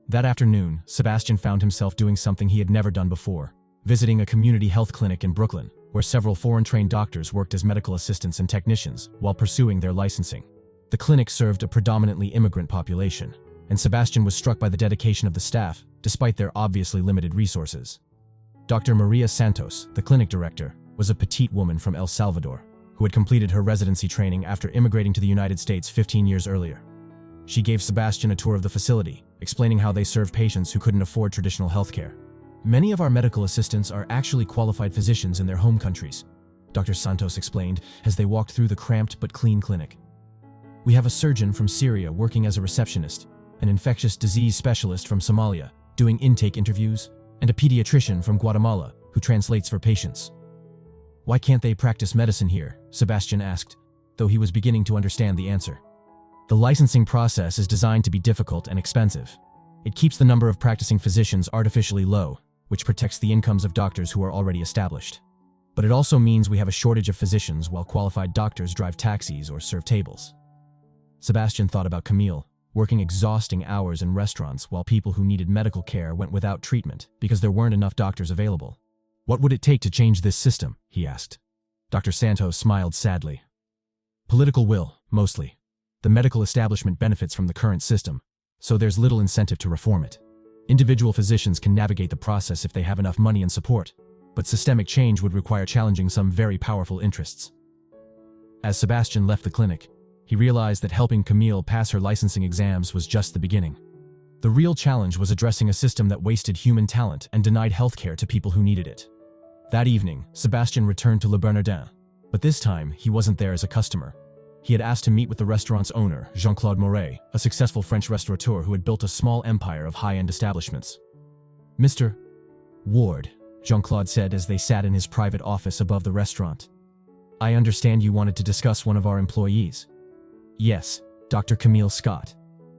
Speaker 1: That afternoon, Sebastian found himself doing something he had never done before, visiting a community health clinic in Brooklyn, where several foreign-trained doctors worked as medical assistants and technicians while pursuing their licensing. The clinic served a predominantly immigrant population, and Sebastian was struck by the dedication of the staff, despite their obviously limited resources. Dr. Maria Santos, the clinic director, was a petite woman from El Salvador, who had completed her residency training after immigrating to the United States 15 years earlier. She gave Sebastian a tour of the facility, explaining how they serve patients who couldn't afford traditional healthcare. "Many of our medical assistants are actually qualified physicians in their home countries," Dr. Santos explained as they walked through the cramped but clean clinic. "We have a surgeon from Syria working as a receptionist, an infectious disease specialist from Somalia doing intake interviews, and a pediatrician from Guatemala who translates for patients." "Why can't they practice medicine here?" Sebastian asked, though he was beginning to understand the answer. "The licensing process is designed to be difficult and expensive. It keeps the number of practicing physicians artificially low, which protects the incomes of doctors who are already established. But it also means we have a shortage of physicians while qualified doctors drive taxis or serve tables." Sebastian thought about Camille, working exhausting hours in restaurants while people who needed medical care went without treatment because there weren't enough doctors available. "What would it take to change this system?" he asked. Dr. Santos smiled sadly. "Political will, mostly. The medical establishment benefits from the current system, so there's little incentive to reform it. Individual physicians can navigate the process if they have enough money and support, but systemic change would require challenging some very powerful interests." As Sebastian left the clinic, he realized that helping Camille pass her licensing exams was just the beginning. The real challenge was addressing a system that wasted human talent and denied healthcare to people who needed it. That evening, Sebastian returned to Le Bernardin, but this time he wasn't there as a customer. He had asked to meet with the restaurant's owner, Jean-Claude Moret, a successful French restaurateur who had built a small empire of high-end establishments. "Mr. Ward," Jean-Claude said as they sat in his private office above the restaurant. "I understand you wanted to discuss one of our employees." "Yes, Dr. Camille Scott.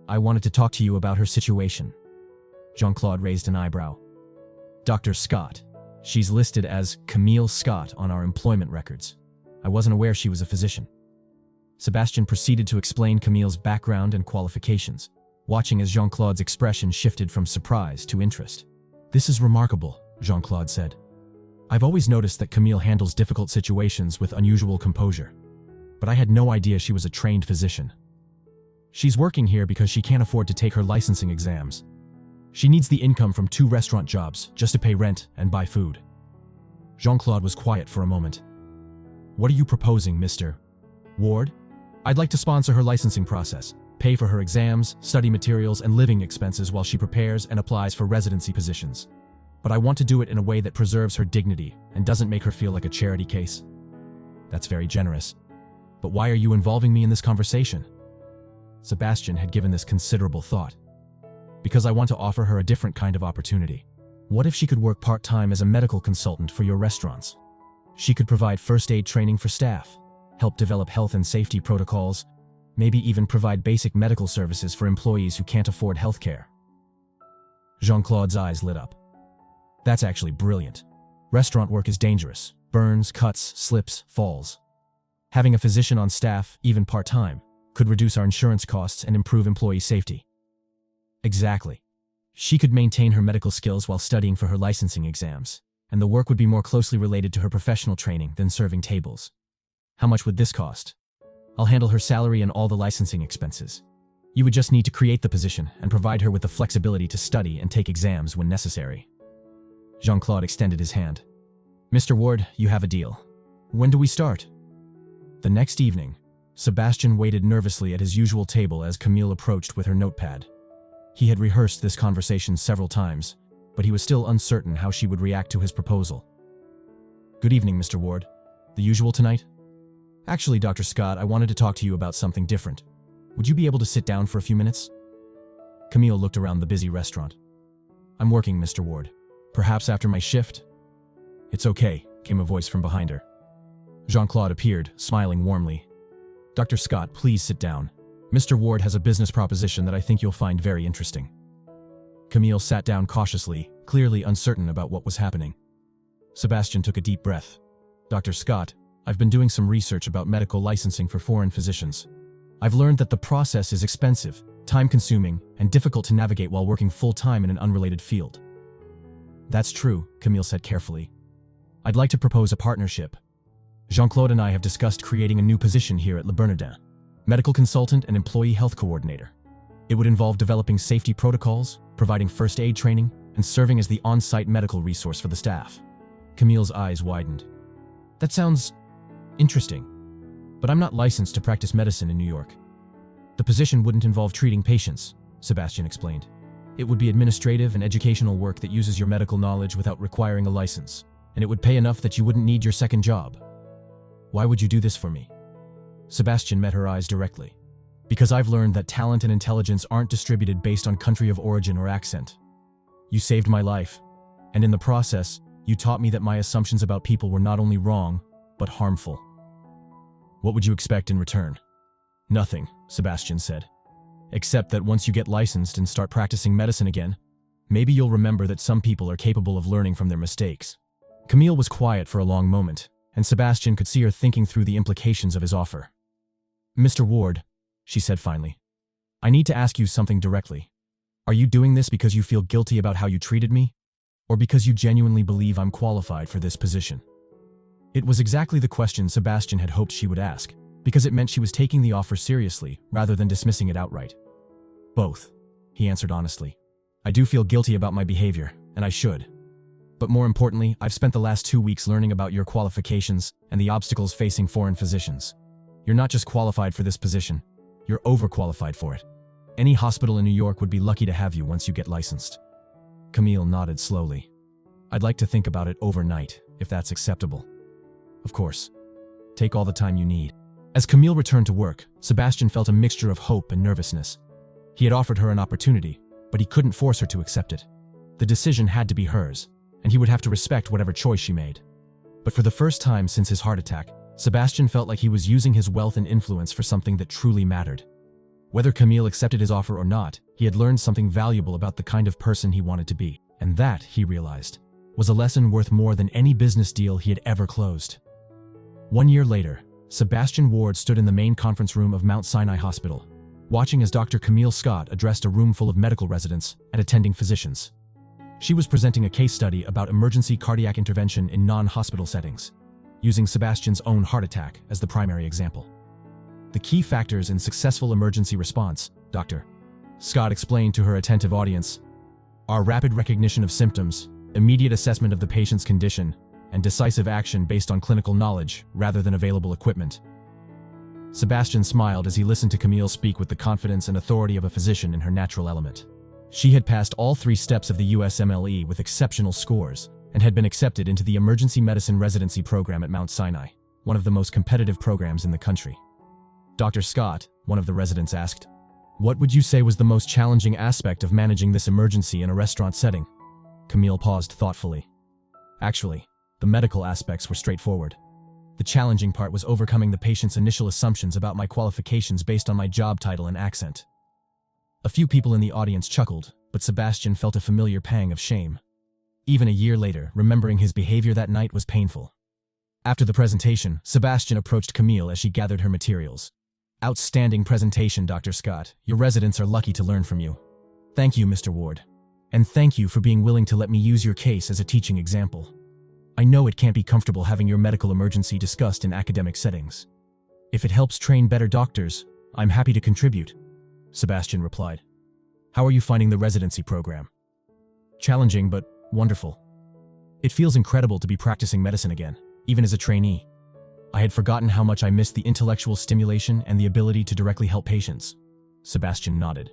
Speaker 1: I wanted to talk to you about her situation." Jean-Claude raised an eyebrow. "Dr. Scott. She's listed as Camille Scott on our employment records. I wasn't aware she was a physician." Sebastian proceeded to explain Camille's background and qualifications, watching as Jean-Claude's expression shifted from surprise to interest. "This is remarkable," Jean-Claude said. "I've always noticed that Camille handles difficult situations with unusual composure, but I had no idea she was a trained physician. She's working here because she can't afford to take her licensing exams. She needs the income from 2 restaurant jobs just to pay rent and buy food." Jean-Claude was quiet for a moment. "What are you proposing, Mr. Ward?" "I'd like to sponsor her licensing process, pay for her exams, study materials, and living expenses while she prepares and applies for residency positions. But I want to do it in a way that preserves her dignity and doesn't make her feel like a charity case. That's very generous. But why are you involving me in this conversation? Sebastian had given this considerable thought. Because I want to offer her a different kind of opportunity. What if she could work part-time as a medical consultant for your restaurants? She could provide first aid training for staff, help develop health and safety protocols, maybe even provide basic medical services for employees who can't afford healthcare. Jean-Claude's eyes lit up. That's actually brilliant. Restaurant work is dangerous. Burns, cuts, slips, falls. Having a physician on staff, even part-time, could reduce our insurance costs and improve employee safety. Exactly. She could maintain her medical skills while studying for her licensing exams, and the work would be more closely related to her professional training than serving tables. How much would this cost? I'll handle her salary and all the licensing expenses. You would just need to create the position and provide her with the flexibility to study and take exams when necessary. Jean-Claude extended his hand. Mr. Ward, you have a deal. When do we start? The next evening, Sebastian waited nervously at his usual table as Camille approached with her notepad. He had rehearsed this conversation several times, but he was still uncertain how she would react to his proposal. Good evening, Mr. Ward. The usual tonight? Actually, Dr. Scott, I wanted to talk to you about something different. Would you be able to sit down for a few minutes? Camille looked around the busy restaurant. I'm working, Mr. Ward. Perhaps after my shift? It's okay, came a voice from behind her. Jean-Claude appeared, smiling warmly. Dr. Scott, please sit down. Mr. Ward has a business proposition that I think you'll find very interesting. Camille sat down cautiously, clearly uncertain about what was happening. Sebastian took a deep breath. Dr. Scott, I've been doing some research about medical licensing for foreign physicians. I've learned that the process is expensive, time-consuming, and difficult to navigate while working full-time in an unrelated field. That's true, Camille said carefully. I'd like to propose a partnership. Jean-Claude and I have discussed creating a new position here at Le Bernardin, medical consultant and employee health coordinator. It would involve developing safety protocols, providing first aid training, and serving as the on-site medical resource for the staff. Camille's eyes widened. That sounds interesting, but I'm not licensed to practice medicine in New York. The position wouldn't involve treating patients, Sebastian explained. It would be administrative and educational work that uses your medical knowledge without requiring a license, and it would pay enough that you wouldn't need your second job. Why would you do this for me? Sebastian met her eyes directly. Because I've learned that talent and intelligence aren't distributed based on country of origin or accent. You saved my life, and in the process, you taught me that my assumptions about people were not only wrong, but harmful. What would you expect in return? Nothing, Sebastian said. Except that once you get licensed and start practicing medicine again, maybe you'll remember that some people are capable of learning from their mistakes. Camille was quiet for a long moment, and Sebastian could see her thinking through the implications of his offer. Mr. Ward, she said finally, I need to ask you something directly. Are you doing this because you feel guilty about how you treated me? Or because you genuinely believe I'm qualified for this position? It was exactly the question Sebastian had hoped she would ask, because it meant she was taking the offer seriously rather than dismissing it outright. Both, he answered honestly. I do feel guilty about my behavior, and I should. But more importantly, I've spent the last 2 weeks learning about your qualifications and the obstacles facing foreign physicians. You're not just qualified for this position, you're overqualified for it. Any hospital in New York would be lucky to have you once you get licensed. Camille nodded slowly. I'd like to think about it overnight, if that's acceptable. Of course. Take all the time you need. As Camille returned to work, Sebastian felt a mixture of hope and nervousness. He had offered her an opportunity, but he couldn't force her to accept it. The decision had to be hers, and he would have to respect whatever choice she made. But for the first time since his heart attack, Sebastian felt like he was using his wealth and influence for something that truly mattered. Whether Camille accepted his offer or not, he had learned something valuable about the kind of person he wanted to be, and that, he realized, was a lesson worth more than any business deal he had ever closed. 1 year later, Sebastian Ward stood in the main conference room of Mount Sinai Hospital, watching as Dr. Camille Scott addressed a room full of medical residents and attending physicians. She was presenting a case study about emergency cardiac intervention in non-hospital settings, using Sebastian's own heart attack as the primary example. The key factors in successful emergency response, Dr. Scott explained to her attentive audience, are rapid recognition of symptoms, immediate assessment of the patient's condition, and decisive action based on clinical knowledge rather than available equipment. Sebastian smiled as he listened to Camille speak with the confidence and authority of a physician in her natural element. She had passed all 3 steps of the USMLE with exceptional scores and had been accepted into the Emergency Medicine Residency Program at Mount Sinai, one of the most competitive programs in the country. Dr. Scott, one of the residents asked, "What would you say was the most challenging aspect of managing this emergency in a restaurant setting?" Camille paused thoughtfully. Actually, the medical aspects were straightforward. The challenging part was overcoming the patient's initial assumptions about my qualifications based on my job title and accent. A few people in the audience chuckled, but Sebastian felt a familiar pang of shame. Even a year later, remembering his behavior that night was painful. After the presentation, Sebastian approached Camille as she gathered her materials. "Outstanding presentation, Dr. Scott. Your residents are lucky to learn from you." "Thank you, Mr. Ward. And thank you for being willing to let me use your case as a teaching example. I know it can't be comfortable having your medical emergency discussed in academic settings. If it helps train better doctors, I'm happy to contribute," Sebastian replied. "How are you finding the residency program?" "Challenging, but wonderful. It feels incredible to be practicing medicine again, even as a trainee. I had forgotten how much I missed the intellectual stimulation and the ability to directly help patients." Sebastian nodded.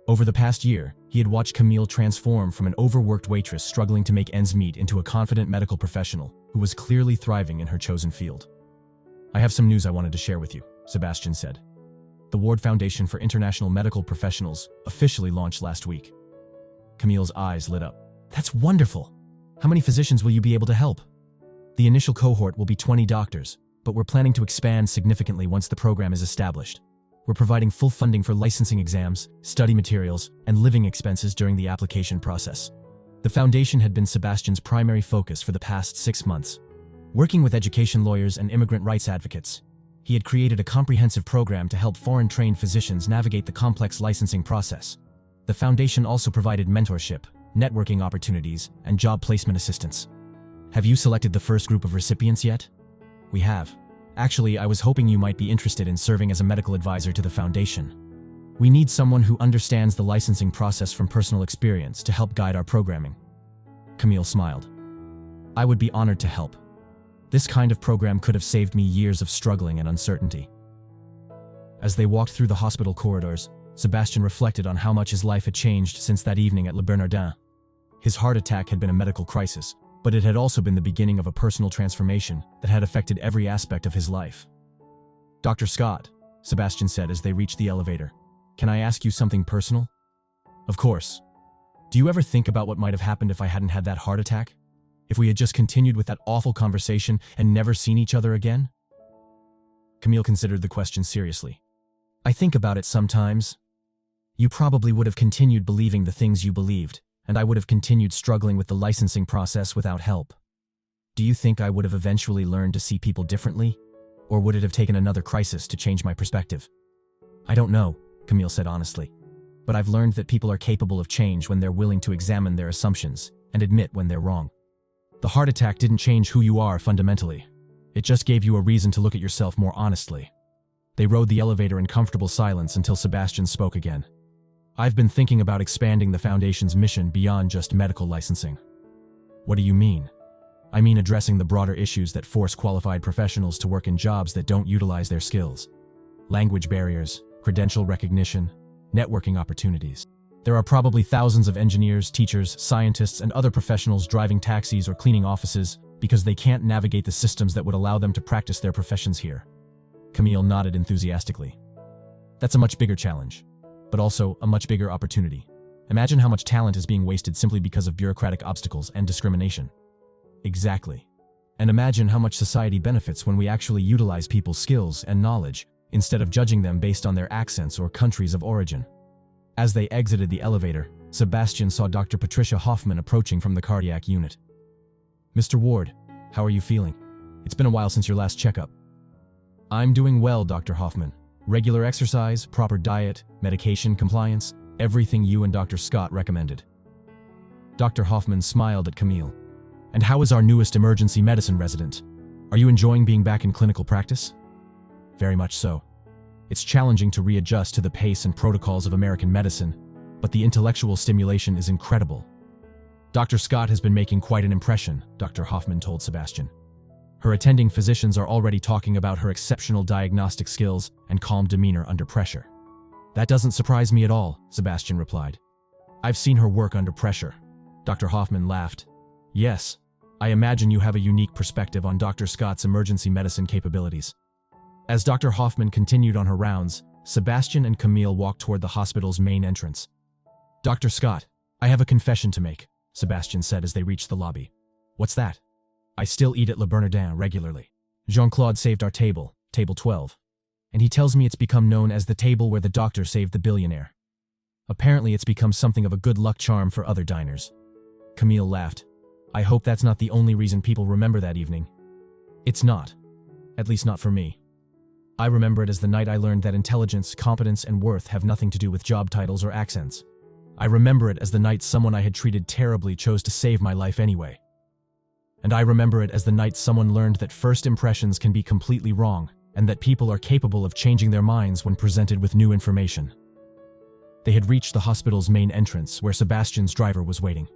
Speaker 1: Over the past year, he had watched Camille transform from an overworked waitress struggling to make ends meet into a confident medical professional who was clearly thriving in her chosen field. "I have some news I wanted to share with you," Sebastian said. "The Ward Foundation for International Medical Professionals officially launched last week." Camille's eyes lit up. "That's wonderful! How many physicians will you be able to help?" "The initial cohort will be 20 doctors, but we're planning to expand significantly once the program is established. We're providing full funding for licensing exams, study materials, and living expenses during the application process." The foundation had been Sebastian's primary focus for the past 6 months. Working with education lawyers and immigrant rights advocates, he had created a comprehensive program to help foreign-trained physicians navigate the complex licensing process. The foundation also provided mentorship, networking opportunities, and job placement assistance. "Have you selected the first group of recipients yet?" "We have. Actually, I was hoping you might be interested in serving as a medical advisor to the foundation. We need someone who understands the licensing process from personal experience to help guide our programming." Camille smiled. "I would be honored to help. This kind of program could have saved me years of struggling and uncertainty." As they walked through the hospital corridors, Sebastian reflected on how much his life had changed since that evening at Le Bernardin. His heart attack had been a medical crisis, but it had also been the beginning of a personal transformation that had affected every aspect of his life. "Dr. Scott," Sebastian said as they reached the elevator, "can I ask you something personal?" "Of course. Do you ever think about what might have happened if I hadn't had that heart attack? If we had just continued with that awful conversation and never seen each other again?" Camille considered the question seriously. "I think about it sometimes. You probably would have continued believing the things you believed, and I would have continued struggling with the licensing process without help. Do you think I would have eventually learned to see people differently? Or would it have taken another crisis to change my perspective?" "I don't know," Camille said honestly. "But I've learned that people are capable of change when they're willing to examine their assumptions and admit when they're wrong. The heart attack didn't change who you are fundamentally. It just gave you a reason to look at yourself more honestly." They rode the elevator in comfortable silence until Sebastian spoke again. "I've been thinking about expanding the foundation's mission beyond just medical licensing." "What do you mean?" "I mean addressing the broader issues that force qualified professionals to work in jobs that don't utilize their skills. Language barriers, credential recognition, networking opportunities. There are probably thousands of engineers, teachers, scientists, and other professionals driving taxis or cleaning offices because they can't navigate the systems that would allow them to practice their professions here." Camille nodded enthusiastically. "That's a much bigger challenge, but also a much bigger opportunity. Imagine how much talent is being wasted simply because of bureaucratic obstacles and discrimination." "Exactly. And imagine how much society benefits when we actually utilize people's skills and knowledge instead of judging them based on their accents or countries of origin." As they exited the elevator, Sebastian saw Dr. Patricia Hoffman approaching from the cardiac unit. "Mr. Ward, how are you feeling? It's been a while since your last checkup." "I'm doing well, Dr. Hoffman. Regular exercise, proper diet, medication compliance, everything you and Dr. Scott recommended." Dr. Hoffman smiled at Camille. "And how is our newest emergency medicine resident? Are you enjoying being back in clinical practice?" "Very much so. It's challenging to readjust to the pace and protocols of American medicine, but the intellectual stimulation is incredible." "Dr. Scott has been making quite an impression," Dr. Hoffman told Sebastian. Her attending physicians are already talking about her exceptional diagnostic skills and calm demeanor under pressure. That doesn't surprise me at all, Sebastian replied. I've seen her work under pressure. Dr. Hoffman laughed. Yes, I imagine you have a unique perspective on Dr. Scott's emergency medicine capabilities. As Dr. Hoffman continued on her rounds, Sebastian and Camille walked toward the hospital's main entrance. Dr. Scott, I have a confession to make, Sebastian said as they reached the lobby. What's that? I still eat at Le Bernardin regularly. Jean-Claude saved our table, table 12. And he tells me it's become known as the table where the doctor saved the billionaire. Apparently it's become something of a good luck charm for other diners. Camille laughed. I hope that's not the only reason people remember that evening. It's not. At least not for me. I remember it as the night I learned that intelligence, competence, and worth have nothing to do with job titles or accents. I remember it as the night someone I had treated terribly chose to save my life anyway. And I remember it as the night someone learned that first impressions can be completely wrong, and that people are capable of changing their minds when presented with new information. They had reached the hospital's main entrance, where Sebastian's driver was waiting.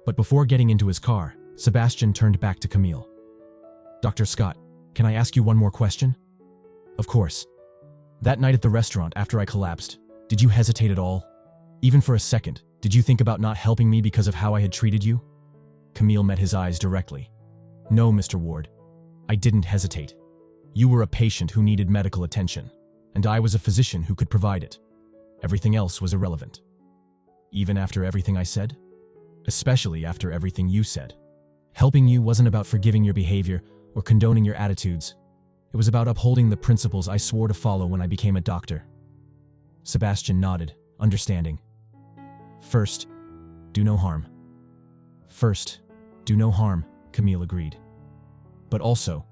Speaker 1: But before getting into his car, Sebastian turned back to Camille. Dr. Scott, can I ask you one more question? Of course. That night at the restaurant after I collapsed, did you hesitate at all? Even for a second, did you think about not helping me because of how I had treated you? Camille met his eyes directly. No, Mr. Ward. I didn't hesitate. You were a patient who needed medical attention, and I was a physician who could provide it. Everything else was irrelevant. Even after everything I said? Especially after everything you said. Helping you wasn't about forgiving your behavior or condoning your attitudes. It was about upholding the principles I swore to follow when I became a doctor. Sebastian nodded, understanding. First, do no harm. First, do no harm, Camille agreed. But also,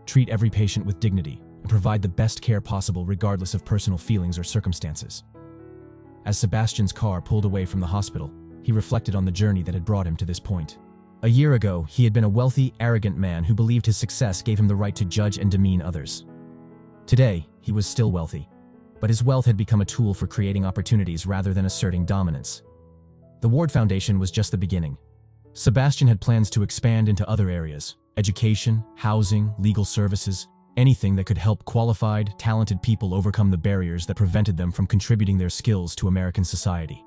Speaker 1: treat every patient with dignity and provide the best care possible regardless of personal feelings or circumstances. As Sebastian's car pulled away from the hospital, he reflected on the journey that had brought him to this point. A year ago, he had been a wealthy, arrogant man who believed his success gave him the right to judge and demean others. Today, he was still wealthy, but his wealth had become a tool for creating opportunities rather than asserting dominance. The Ward Foundation was just the beginning. Sebastian had plans to expand into other areas: education, housing, legal services, anything that could help qualified, talented people overcome the barriers that prevented them from contributing their skills to American society.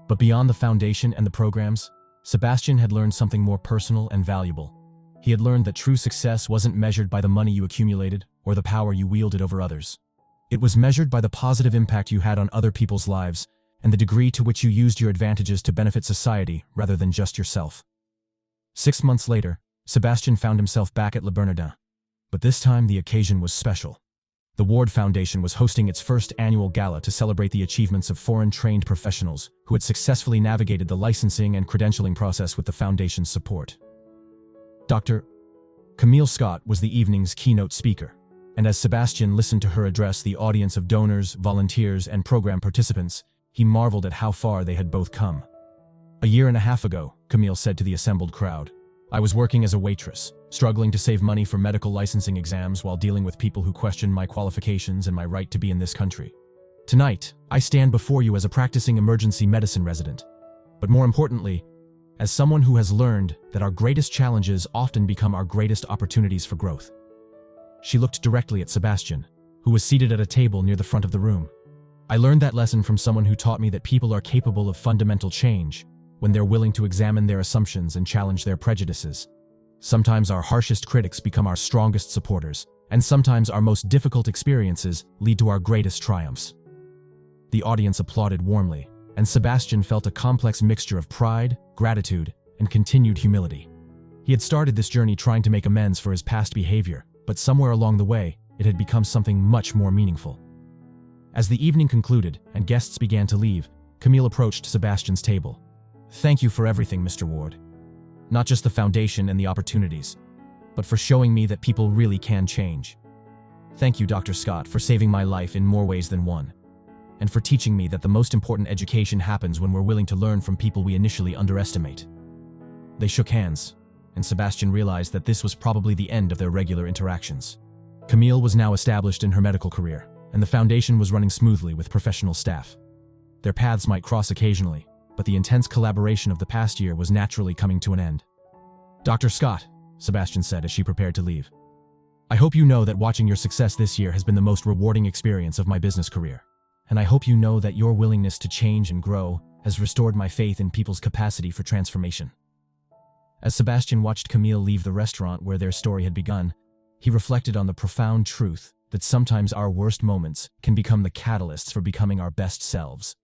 Speaker 1: But beyond the foundation and the programs, Sebastian had learned something more personal and valuable. He had learned that true success wasn't measured by the money you accumulated or the power you wielded over others. It was measured by the positive impact you had on other people's lives and the degree to which you used your advantages to benefit society rather than just yourself. 6 months later, Sebastian found himself back at Le Bernardin. But this time the occasion was special. The Ward Foundation was hosting its first annual gala to celebrate the achievements of foreign-trained professionals who had successfully navigated the licensing and credentialing process with the Foundation's support. Dr. Camille Scott was the evening's keynote speaker, and as Sebastian listened to her address the audience of donors, volunteers, and program participants, he marveled at how far they had both come. A year and a half ago, Camille said to the assembled crowd, I was working as a waitress, struggling to save money for medical licensing exams while dealing with people who questioned my qualifications and my right to be in this country. Tonight, I stand before you as a practicing emergency medicine resident. But more importantly, as someone who has learned that our greatest challenges often become our greatest opportunities for growth. She looked directly at Sebastian, who was seated at a table near the front of the room. I learned that lesson from someone who taught me that people are capable of fundamental change when they're willing to examine their assumptions and challenge their prejudices. Sometimes our harshest critics become our strongest supporters, and sometimes our most difficult experiences lead to our greatest triumphs. The audience applauded warmly, and Sebastian felt a complex mixture of pride, gratitude, and continued humility. He had started this journey trying to make amends for his past behavior, but somewhere along the way, it had become something much more meaningful. As the evening concluded and guests began to leave, Camille approached Sebastian's table. Thank you for everything, Mr. Ward. Not just the foundation and the opportunities, but for showing me that people really can change. Thank you, Dr. Scott, for saving my life in more ways than one, and for teaching me that the most important education happens when we're willing to learn from people we initially underestimate. They shook hands, and Sebastian realized that this was probably the end of their regular interactions. Camille was now established in her medical career, and the foundation was running smoothly with professional staff. Their paths might cross occasionally, but the intense collaboration of the past year was naturally coming to an end. Dr. Scott, Sebastian said as she prepared to leave, I hope you know that watching your success this year has been the most rewarding experience of my business career. And I hope you know that your willingness to change and grow has restored my faith in people's capacity for transformation." As Sebastian watched Camille leave the restaurant where their story had begun, he reflected on the profound truth that sometimes our worst moments can become the catalysts for becoming our best selves.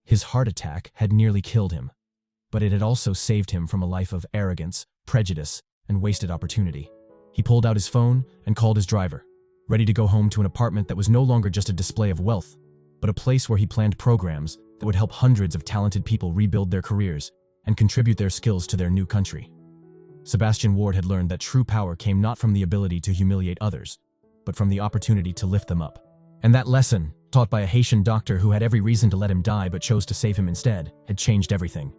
Speaker 1: His heart attack had nearly killed him, but it had also saved him from a life of arrogance, prejudice, and wasted opportunity. He pulled out his phone and called his driver, ready to go home to an apartment that was no longer just a display of wealth, but a place where he planned programs that would help hundreds of talented people rebuild their careers and contribute their skills to their new country. Sebastian Ward had learned that true power came not from the ability to humiliate others, but from the opportunity to lift them up. And that lesson, taught by a Haitian doctor who had every reason to let him die but chose to save him instead, had changed everything.